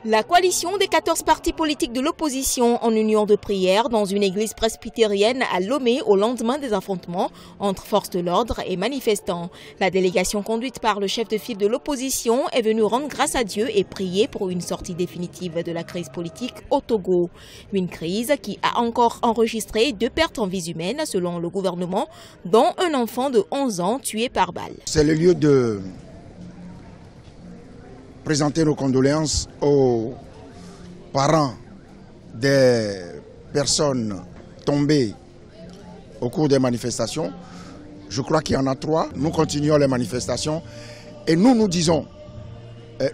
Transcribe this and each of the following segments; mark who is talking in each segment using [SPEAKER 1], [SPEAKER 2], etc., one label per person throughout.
[SPEAKER 1] La coalition des 14 partis politiques de l'opposition en union de prière dans une église presbytérienne à Lomé au lendemain des affrontements entre forces de l'ordre et manifestants. La délégation conduite par le chef de file de l'opposition est venue rendre grâce à Dieu et prier pour une sortie définitive de la crise politique au Togo. Une crise qui a encore enregistré 2 pertes en vies humaines selon le gouvernement, dont un enfant de 11 ans tué par balle.
[SPEAKER 2] C'est le lieu de présenter nos condoléances aux parents des personnes tombées au cours des manifestations. Je crois qu'il y en a 3. Nous continuons les manifestations et nous disons,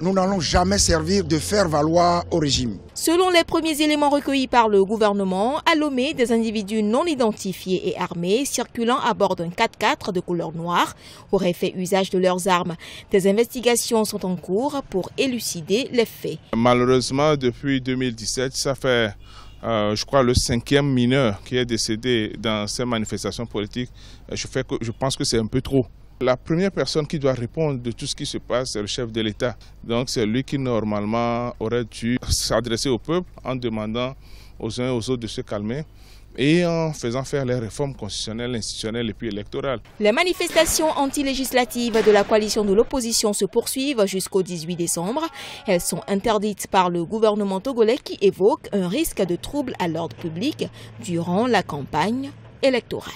[SPEAKER 2] nous n'allons jamais servir de faire valoir au régime.
[SPEAKER 1] Selon les premiers éléments recueillis par le gouvernement, à Lomé, des individus non identifiés et armés circulant à bord d'un 4x4 de couleur noire auraient fait usage de leurs armes. Des investigations sont en cours pour élucider les faits.
[SPEAKER 3] Malheureusement, depuis 2017, ça fait, je crois, le 5e mineur qui est décédé dans ces manifestations politiques. Je pense que c'est un peu trop. La première personne qui doit répondre de tout ce qui se passe, c'est le chef de l'État. Donc c'est lui qui normalement aurait dû s'adresser au peuple en demandant aux uns et aux autres de se calmer et en faisant faire les réformes constitutionnelles, institutionnelles et puis électorales.
[SPEAKER 1] Les manifestations anti-législatives de la coalition de l'opposition se poursuivent jusqu'au 18 décembre. Elles sont interdites par le gouvernement togolais qui évoque un risque de trouble à l'ordre public durant la campagne électorale.